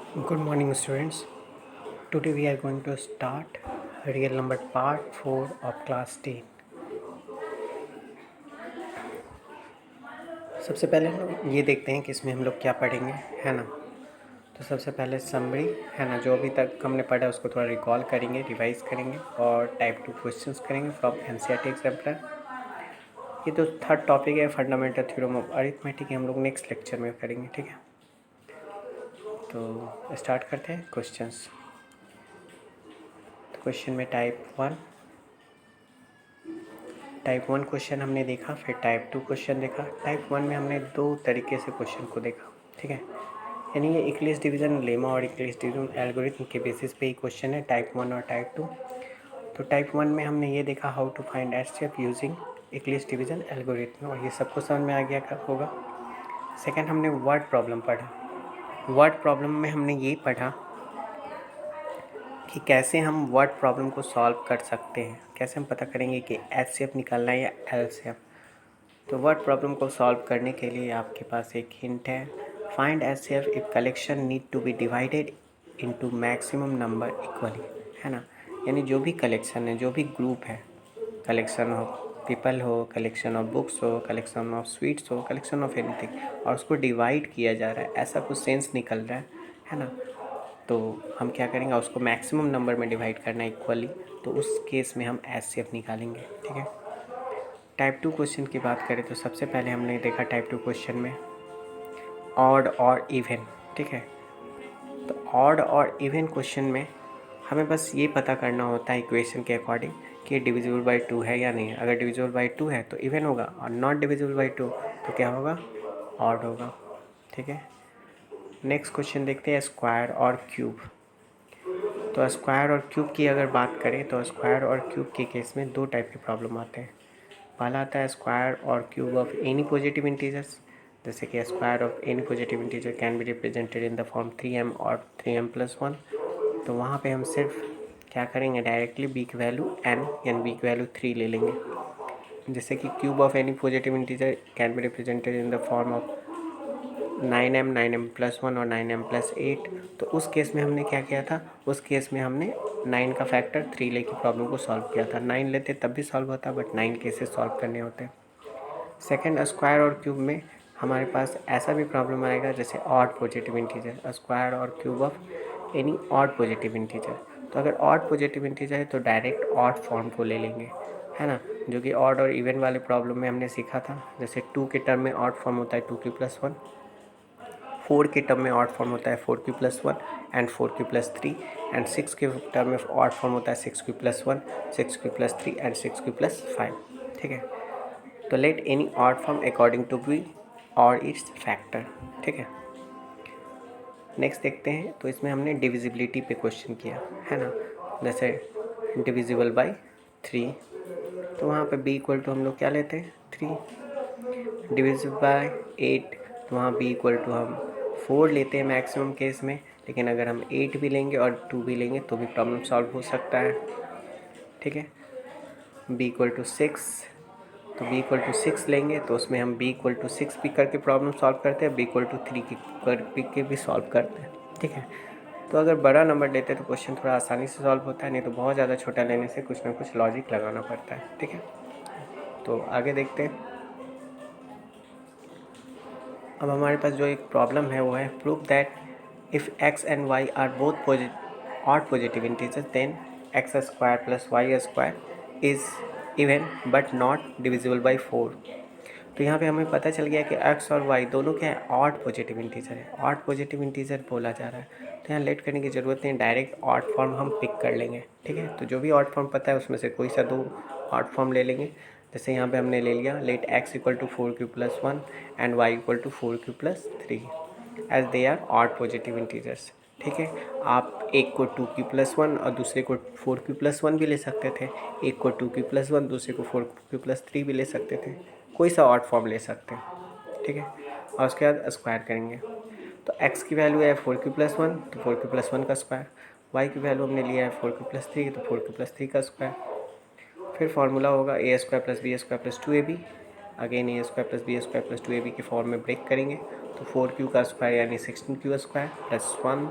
Good morning, students. Today we are going to start real number part 4 of class 10. सबसे पहले हम लोग ये देखते हैं कि इसमें हम लोग क्या पढ़ेंगे, है ना। तो सबसे पहले समरी, है ना, जो अभी तक हमने पढ़ा उसको थोड़ा रिकॉल करेंगे, रिवाइज करेंगे और टाइप 2 क्वेश्चंस करेंगे फ्रॉम एनसीईआरटी एग्जाम्पलर। ये तो थर्ड टॉपिक है, फंडामेंटल थ्योरम ऑफ अरिथमेटिक, हम लोग नेक्स्ट लेक्चर में करेंगे, ठीक है। तो स्टार्ट करते हैं क्वेश्चंस। तो क्वेश्चन में टाइप 1 क्वेश्चन हमने देखा, फिर टाइप 2 क्वेश्चन देखा। टाइप 1 में हमने दो तरीके से क्वेश्चन को देखा, ठीक है। यानी ये इक्लिप्स डिवीज़न लेमा और इक्लिप्स डिवीज़न एल्गोरिथम के बेसिस पे ही क्वेश्चन है, टाइप 1 और टाइप 2। तो टाइप 1 में हमने ये देखा how to find HCF using Euclid's division algorithm, और ये सबको समझ में आ गया होगा। सेकेंड हमने वर्ड प्रॉब्लम पढ़ा। वर्ड प्रॉब्लम में हमने ये पढ़ा कि कैसे हम वर्ड प्रॉब्लम को सॉल्व कर सकते हैं, कैसे हम पता करेंगे कि एचसीएफ निकालना है या एलसीएफ। तो वर्ड प्रॉब्लम को सॉल्व करने के लिए आपके पास एक हिंट है, find HCF if collection need to be divided into maximum number equally, है ना। यानी जो भी कलेक्शन है, जो भी ग्रुप है, कलेक्शन ऑफ पीपल हो, कलेक्शन ऑफ बुक्स हो, कलेक्शन ऑफ स्वीट्स हो, कलेक्शन ऑफ एनीथिंग, और उसको डिवाइड किया जा रहा है, ऐसा कुछ सेंस निकल रहा है ना। तो हम क्या करेंगे, उसको मैक्सिमम नंबर में डिवाइड करना है इक्वली, तो उस केस में हम एचसीएफ निकालेंगे, ठीक है। टाइप 2 क्वेश्चन की बात करें तो सबसे पहले हमने देखा टाइप 2 क्वेश्चन में ऑड और इवन, ठीक है। तो ऑड और इवन क्वेश्चन में हमें बस ये पता करना होता है इक्वेशन के अकॉर्डिंग कि डिविजिबल बाई 2 है या नहीं है। अगर डिविजिबल बाई 2 है तो इवन होगा, और नॉट डिविजिबल बाई 2 तो क्या होगा, ऑड होगा, ठीक है। नेक्स्ट क्वेश्चन देखते हैं स्क्वायर और क्यूब। तो स्क्वायर और क्यूब की अगर बात करें तो स्क्वायर और क्यूब के केस में दो टाइप के प्रॉब्लम आते हैं। पहला आता है स्क्वायर और cube of any positive integers, जैसे कि square of any positive integer can be represented in the form 3m और 3m+1। तो वहाँ पे हम सिर्फ क्या करेंगे, डायरेक्टली बी की वैल्यू n यानी बी की वैल्यू 3 ले लेंगे। जैसे कि cube of any positive integer can be represented in the form of 9m 9m+1 और 9m+8। तो उस केस में हमने क्या किया था, उस केस में हमने 9 का फैक्टर 3 लेके प्रॉब्लम को सॉल्व किया था। 9 लेते तब भी सॉल्व होता, बट 9 केसेस सॉल्व करने होते हैं। सेकेंड स्क्वायर और क्यूब में हमारे पास ऐसा भी प्रॉब्लम आएगा जैसे ऑड पॉजिटिव इंटीजर, स्क्वायर और cube of any odd positive integer. तो अगर ऑड पॉजिटिव इंटीजर है तो डायरेक्ट ऑड फॉर्म को ले लेंगे, है ना, जो कि ऑड और इवन वाले प्रॉब्लम में हमने सीखा था। जैसे 2 के टर्म में ऑड फॉर्म होता है 2q+1, 4 के टर्म में ऑड फॉर्म होता है 4q+1 एंड 4q+3, एंड 6 के टर्म में ऑड फॉर्म होता है 6q+1, 6q+3 एंड 6q+5, ठीक है। तो let any odd form according to be और इट्स फैक्टर, ठीक है। नेक्स्ट देखते हैं, तो इसमें हमने डिविजिबिलिटी पे क्वेश्चन किया, है ना। जैसे डिविजिबल बाय 3, तो वहाँ पे b इक्वल टू हम लोग क्या लेते हैं, 3। डिविजिबल बाय 8, तो वहाँ b इक्वल टू हम 4 लेते हैं मैक्सिमम केस में, लेकिन अगर हम 8 भी लेंगे और 2 भी लेंगे तो भी प्रॉब्लम सॉल्व हो सकता है, ठीक है। b इक्वल टू 6, तो b इक्वल टू 6 लेंगे तो उसमें हम b इक्वल टू 6 भी करके प्रॉब्लम सॉल्व करते हैं, b इक्वल टू 3 की करके भी सॉल्व करते हैं, ठीक है। तो अगर बड़ा नंबर लेते हैं तो क्वेश्चन थोड़ा आसानी से सॉल्व होता है, नहीं तो बहुत ज़्यादा छोटा लेने से कुछ ना कुछ लॉजिक लगाना पड़ता है, ठीक है। तो आगे देखते हैं। अब हमारे पास जो एक प्रॉब्लम है वो है prove that if x and y are both odd positive integers then x² plus y² is even but not divisible by 4। तो यहाँ पे हमें पता चल गया कि x और y दोनों क्या है, ऑड पॉजिटिव इंटीजर है, ऑड पॉजिटिव इंटीजर बोला जा रहा है। तो यहाँ लेट करने की ज़रूरत नहीं, डायरेक्ट ऑड फॉर्म हम पिक कर लेंगे, ठीक है। तो जो भी ऑड फॉर्म पता है उसमें से कोई सा दो ऑड फॉर्म ले लेंगे। जैसे यहाँ पे हमने ले लिया let x equal to 4q+1 and y equal to 4q+3 as they are odd positive integers, ठीक है। आप एक को 2q+1 और दूसरे को 4q+1 भी ले सकते थे, एक को 2q+1 दूसरे को 4q+3 भी ले सकते थे, कोई सा ऑड फॉर्म ले सकते हैं, ठीक है। और उसके बाद स्क्वायर करेंगे, तो x की वैल्यू है 4q+1 तो 4q+1 का स्क्वायर, y की वैल्यू हमने लिया है 4q+3 तो 4q+3 का स्क्वायर। फिर फार्मूला होगा a² plus b² plus 2ab, again a² plus b² plus 2ab के फॉर्म में ब्रेक करेंगे तो 4q का स्क्वायर यानी 16q² प्लस 1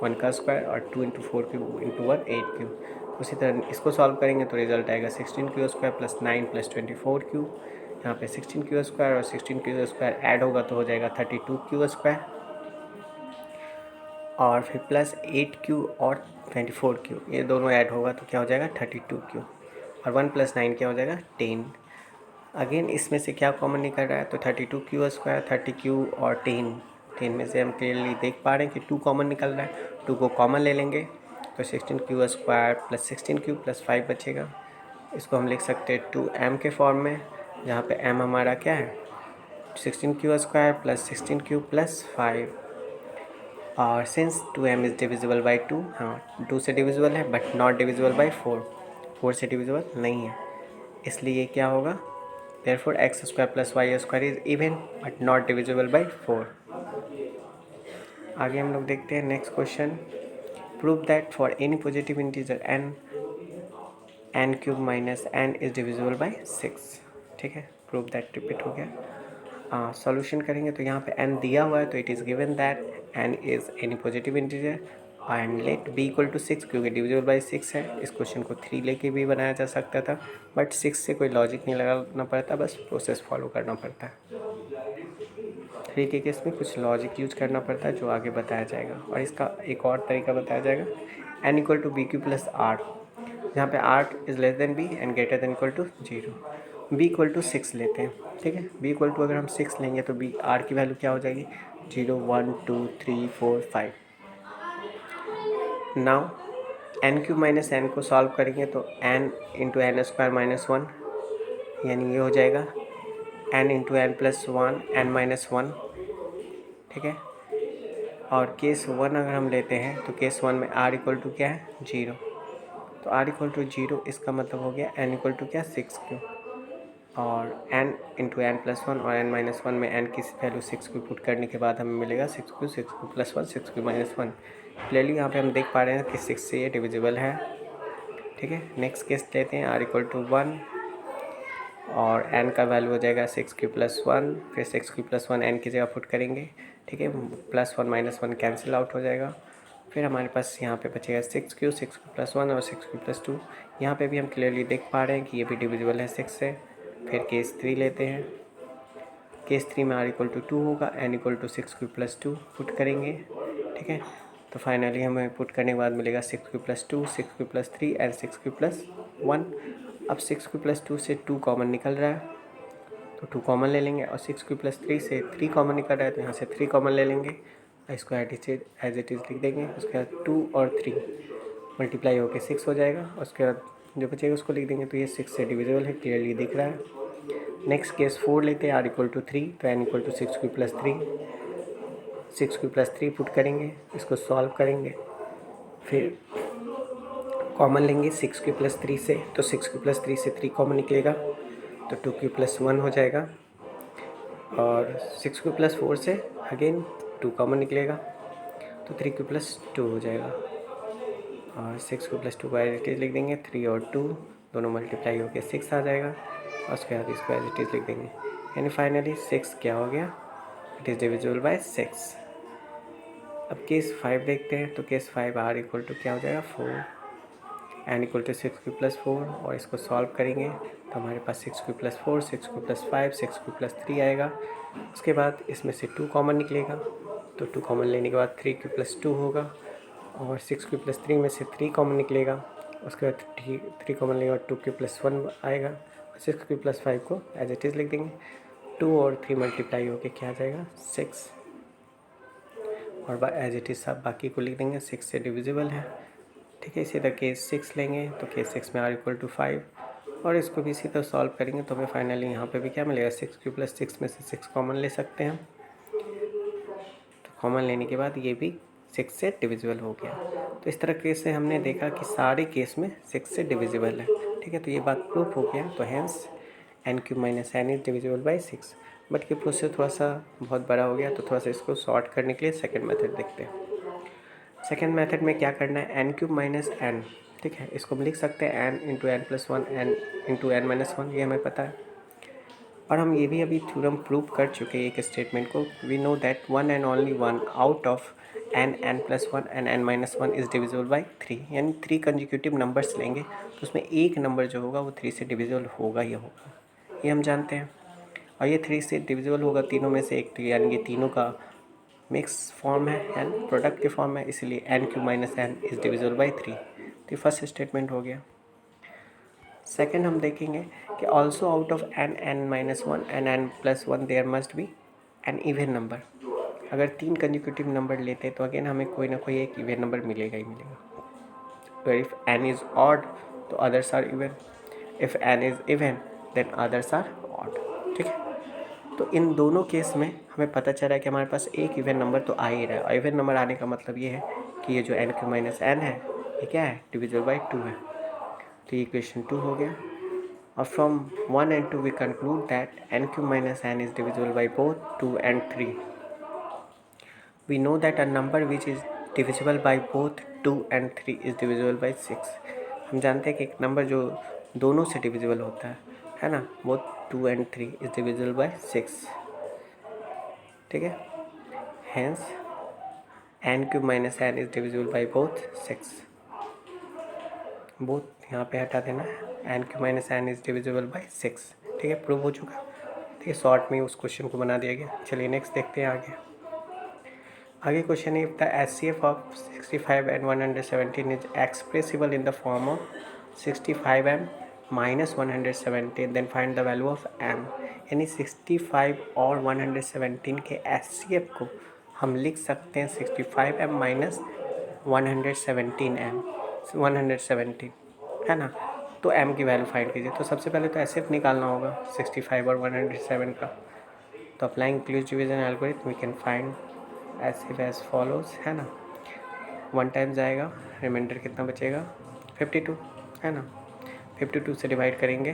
1 का स्क्वायर, और 2 इंटू 4 क्यूब इंटू 1 8 क्यूब। उसी तरह इसको सॉल्व करेंगे तो रिजल्ट आएगा 16 Q square plus 9 plus 24 cube. यहाँ पे 16 क्यू स्क्वायर और 16 क्यू स्क्वायर ऐड होगा तो हो जाएगा 32 क्यू स्क्वायर, और फिर प्लस 8 क्यू और 24 क्यू, ये दोनों ऐड होगा तो क्या हो जाएगा 32 क्यू, और 1 प्लस 9 क्या हो जाएगा 10। अगेन इसमें से क्या कॉमन निकल रहा है, तो 32 क्यू स्क्वायर, 30 क्यू और 10 में से हम क्लियरली देख पा रहे हैं कि 2 कॉमन निकल रहा है। 2 को कॉमन ले लेंगे तो 16 Q square plus 16 Q plus 5 बचेगा। इसको हम लिख सकते हैं 2m के फॉर्म में, जहाँ पे m हमारा क्या है 16 Q square plus 16 Q plus 5। और since 2m is divisible by 2, हाँ 2 से डिविजिबल है बट नॉट डिविजिबल बाई 4 से डिविजिबल नहीं है, इसलिए ये क्या होगा, therefore x square plus y square is even but not divisible by 4। आगे हम लोग देखते हैं next question. Prove that for any positive integer n cube minus n is divisible by 6। ठीक है, प्रूव दैट रिपीट हो गया। सॉल्यूशन करेंगे तो यहाँ पे n दिया हुआ है तो it is given that n is any positive integer and let b equal to 6, क्योंकि डिविजिबल बाई 6 है। इस क्वेश्चन को 3 लेके भी बनाया जा सकता था, बट 6 से कोई लॉजिक नहीं लगाना पड़ता, बस प्रोसेस फॉलो करना पड़ता है। 3 के केस में कुछ लॉजिक यूज करना पड़ता है जो आगे बताया जाएगा, और इसका एक और तरीका बताया जाएगा, n equal to b q plus r, जहाँ पे r is less than b and greater than equal to 0। B equal to 6 लेते हैं। ठीक है, बी इक्वल टू अगर हम 6 लेंगे तो बी आर की वैल्यू क्या हो जाएगी 0 1 2 3 4 5। Now n cube minus n को सॉल्व करेंगे तो n into n square minus 1, यानी ये हो जाएगा n into n plus 1 n minus 1। ठीक है, और केस 1 अगर हम लेते हैं तो केस 1 में आर इक्वल टू क्या है 0, तो आर इक्वल टू 0 इसका मतलब हो गया एन इक्वल टू क्या 6 क्यू, और n इंटू एन प्लस 1 और n माइनस 1 में n की वैल्यू 6 क्यू पुट करने के बाद हमें मिलेगा 6 q plus 1 6 Q minus 1। Clearly यहाँ पे हम देख पा रहे हैं कि 6 से ये डिविजिबल है। ठीक है, नेक्स्ट केस लेते हैं r इक्वल टू 1 और n का वैल्यू हो जाएगा 6 क्यू प्लस 1, फिर 6 क्यू प्लस 1 n की जगह पुट करेंगे। ठीक है, प्लस 1 माइनस 1 कैंसिल आउट हो जाएगा, फिर हमारे पास यहाँ पे बचेगा 6 क्यू प्लस 1 और 6 क्यू प्लस 2। यहाँ पे भी हम क्लियरली देख पा रहे हैं कि ये भी डिविजिबल है 6 से। फिर केस 3 लेते हैं, केस 3 में r इक्वल टू 2 होगा, n equal to 6 q plus 2 put करेंगे। ठीक है, तो फाइनली हमें पुट करने के बाद मिलेगा 6 q plus 2 6 q plus 3 and 6 q plus 1। अब 6 क्यू प्लस 2 से 2 कॉमन निकल रहा है तो 2 कॉमन ले लेंगे, और 6 क्यू प्लस 3 से 3 कॉमन निकल रहा है तो यहाँ से 3 कॉमन ले लेंगे, इसको एज इट इज़ लिख देंगे। उसके बाद 2 और 3 मल्टीप्लाई होकर 6 हो जाएगा, उसके बाद जो बचेगा उसको लिख देंगे, तो ये 6 से डिविजिबल है, क्लियरली दिख रहा है। नेक्स्ट केस 4 लेते हैं, आर इक्वल टू 3 तो n equal to 6 q plus 3, 6 q plus 3 put करेंगे, इसको सॉल्व करेंगे, फिर कॉमन लेंगे 6 क्यू प्लस 3 से, तो 6 क्यू प्लस 3 से 3 कॉमन निकलेगा तो 2 क्यू प्लस 1 हो जाएगा, और 6 क्यू प्लस 4 से अगेन 2 कॉमन निकलेगा तो 3 क्यू प्लस 2 हो जाएगा, और 6 क्यू प्लस 2 को एज इट इज़ लिख देंगे, 3 और 2 दोनों मल्टीप्लाई होकर 6 आ जाएगा, और उसके बाद इसको एज इट इज़ लिख देंगे, यानी फाइनली 6 क्या हो गया, इट इज़ डिविजिबल बाय 6। अब केस 5 देखते हैं, तो केस 5 आर इक्वल टू क्या हो जाएगा 4, n equal to 6 q plus 4, और इसको सॉल्व करेंगे तो हमारे पास 6 q plus 4 6 q plus 5 6 q plus 3 आएगा। उसके बाद इसमें से 2 कॉमन निकलेगा, तो 2 कॉमन लेने के बाद 3 क्यू प्लस 2 होगा, और 6 क्यू प्लस 3 में से 3 कॉमन निकलेगा, उसके बाद 3 कॉमन लेने के बाद 2 क्यू प्लस 1 आएगा, और 6 क्यू प्लस 5 को एज इट इज़ लिख देंगे, 2 और 3 मल्टीप्लाई होकर क्या आ जाएगा 6, और एज इट इज़ सब बाकी को लिख देंगे, 6 से डिविजिबल है। ठीक है, इसी तरह केस 6 लेंगे तो केस 6 में r इक्वल टू 5, और इसको भी इसी तरह सॉल्व करेंगे तो हमें फाइनली यहाँ पे भी क्या मिलेगा 6 क्यू प्लस 6 में से 6 कॉमन ले सकते हैं, तो कॉमन लेने के बाद ये भी 6 से डिविजिबल हो गया। तो इस तरह केस से हमने देखा कि सारे केस में 6 से डिविजिबल है। ठीक है, तो ये बात प्रूफ हो गया, तो hence n cube minus n is divisible by 6। But ये प्रोसेस थोड़ा सा बहुत बड़ा हो गया, तो थोड़ा सा इसको शॉर्ट करने के लिए सेकेंड मेथड देखते हैं। सेकेंड मेथड में क्या करना है, एन क्यूब माइनस एन। ठीक है, इसको हम लिख सकते हैं n into n plus 1 n into n minus 1, ये हमें पता है, और हम ये भी अभी थ्योरम प्रूव कर चुके हैं एक स्टेटमेंट को। We know that one and only one out of n+1 and n-1 is divisible by 3, यानी 3 कंजिक्यूटिव नंबर्स लेंगे तो उसमें एक नंबर जो होगा वो 3 से डिविजिबल होगा ही होगा, ये हम जानते हैं। और ये 3 से डिविजिबल होगा तीनों में से एक, तो यानी ये तीनों का मिक्स फॉर्म है एंड प्रोडक्ट के फॉर्म है, इसलिए n³ - n is divisible by 3। तो ये फर्स्ट स्टेटमेंट हो गया। सेकेंड हम देखेंगे कि also out of n-1 and n+1 there must be an even number. अगर 3 कंजिक्यूटिव नंबर लेते हैं तो अगेन हमें कोई ना कोई एक इवन नंबर मिलेगा ही मिलेगा। तो इफ़ n इज़ ऑड तो others are even, if n is even then others are odd. ठीक है, तो इन दोनों केस में हमें पता चला है कि हमारे पास एक इवन नंबर तो आ ही रहा है, और इवन नंबर आने का मतलब ये है कि ये जो n³ - n है ये क्या है, डिविजिबल बाई 2 है। तो ये इक्वेशन 2 हो गया। और from 1 and 2 we conclude that n³ - n is divisible by both 2 and 3। We know that a number which is divisible by both 2 and 3 is divisible by 6। हम जानते हैं कि एक नंबर जो दोनों से डिविजिबल होता है ना, both 2 and 3 is divisible by 6। ठीक है, hence n³ - n is divisible by both 6। Both यहाँ पे हटा देना है, n³ - n is divisible by 6। ठीक है, प्रूव हो चुका। ठीक है, शॉर्ट में उस क्वेश्चन को बना दिया गया। चलिए नेक्स्ट देखते हैं आगे क्वेश्चन है, if the HCF of 65 and 117 is expressible in the form of 65m - 117 then find the value of m। यानी 65 और 117 के HCF को हम लिख सकते हैं 65m - 117 है ना। तो m की वैल्यू फाइंड कीजिए। तो सबसे पहले तो HCF निकालना होगा 65 और 107 का। तो applying close division algorithm we can find HCF as follows, है ना। 1 टाइम जाएगा, रिमाइंडर कितना बचेगा 52, है ना। 52 से डिवाइड करेंगे,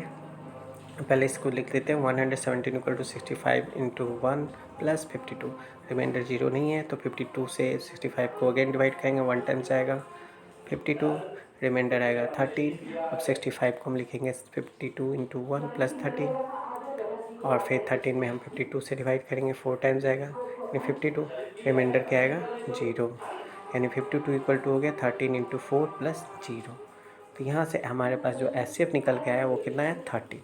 पहले इसको लिख देते हैं 117 = 65 × 1 + 52। रिमाइंडर 0 नहीं है तो 52 से 65 को अगेन डिवाइड करेंगे, 1 टाइम जाएगा 52, रिमाइंडर आएगा 13। अब 65 को हम लिखेंगे 52 × 1 + 13, और फिर 13 में हम 52 से डिवाइड करेंगे, 4 टाइम्स आएगा यानी 52, रिमाइंडर क्या आएगा 0, यानी 52 = हो गया 13 × 4 + 0। तो यहाँ से हमारे पास जो HCF निकल के आया वो कितना है 30।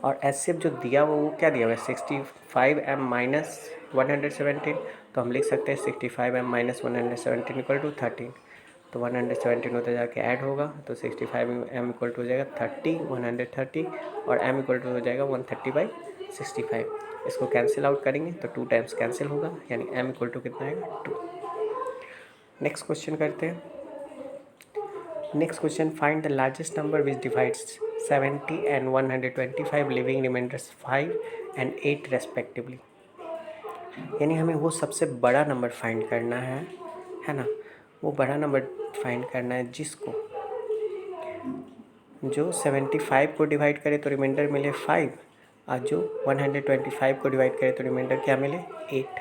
और HCF जो दिया वो क्या दिया हुआ है 65m - 117। तो हम लिख सकते हैं 65m - 117 = 13। तो 117 होते जाके ऐड होगा तो 65m = हो जाएगा 30, 130, और m = हो जाएगा 130/65। इसको कैंसिल आउट करेंगे तो 2 टाइम्स कैंसिल होगा, यानी m = कितना आएगा 2। नेक्स्ट क्वेश्चन करते हैं। Next question, find the largest number which divides 70 and 125 leaving remainders 5 and 8 respectively. यानी हमें वो सबसे बड़ा नंबर फाइंड करना है ना। वो बड़ा नंबर फाइंड करना है जिसको जो 75 को डिवाइड करे तो रिमाइंडर मिले 5, और जो 125 को डिवाइड करे तो रिमाइंडर क्या मिले 8।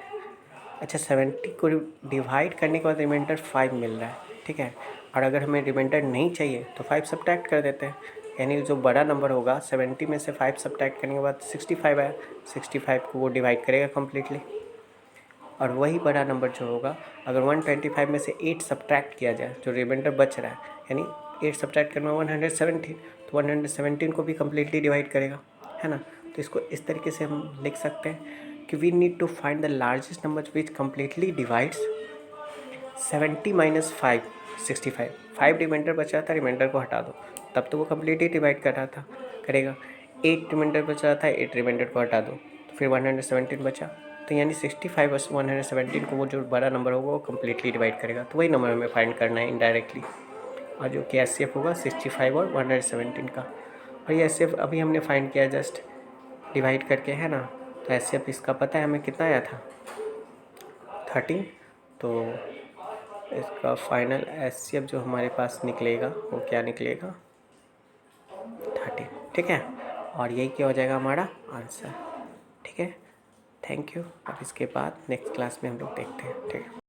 अच्छा, 70 को डिवाइड करने के बाद रिमाइंडर 5 मिल रहा है, ठीक है। और अगर हमें रिमाइंडर नहीं चाहिए तो 5 सब्ट्रैक्ट कर देते हैं, यानी जो बड़ा नंबर होगा 70 में से 5 सब्ट्रैक्ट करने के बाद 65 है, 65 को वो डिवाइड करेगा कम्प्लीटली। और वही बड़ा नंबर जो होगा अगर 125 में से 8 सब्ट्रैक्ट किया जाए, जो रिमाइंडर बच रहा है, यानी 8 सब्ट्रैक्ट करने में 117, तो 117 को भी कम्प्लीटली डिवाइड करेगा, है ना। तो इसको इस तरीके से हम लिख सकते हैं कि we need to find the largest number which completely divides 70 - 5 65। 5 remainder बच रहा था, रिमाइंडर को हटा दो, तब तो वो कम्प्लीटली डिवाइड कर रहा था करेगा। 8 रिमाइंडर बच रहा था, 8 रिमाइंडर को हटा दो तो फिर 117 बचा। तो यानी 65 और 117 को वो जो बड़ा नंबर होगा वो कम्प्लीटली डिवाइड करेगा। तो वही नंबर हमें फाइंड करना है इनडायरेक्टली, और जो कि HCF होगा 65 और 117 का। और ये HCF अभी हमने फाइंड किया जस्ट डिवाइड करके, है ना। तो HCF इसका पता है हमें कितना आया था 13। तो इसका फाइनल HCF जो हमारे पास निकलेगा वो क्या निकलेगा 13, ठीक है। और यही क्या हो जाएगा हमारा आंसर, ठीक है। Thank you. अब इसके बाद नेक्स्ट क्लास में हम लोग देखते हैं, ठीक है।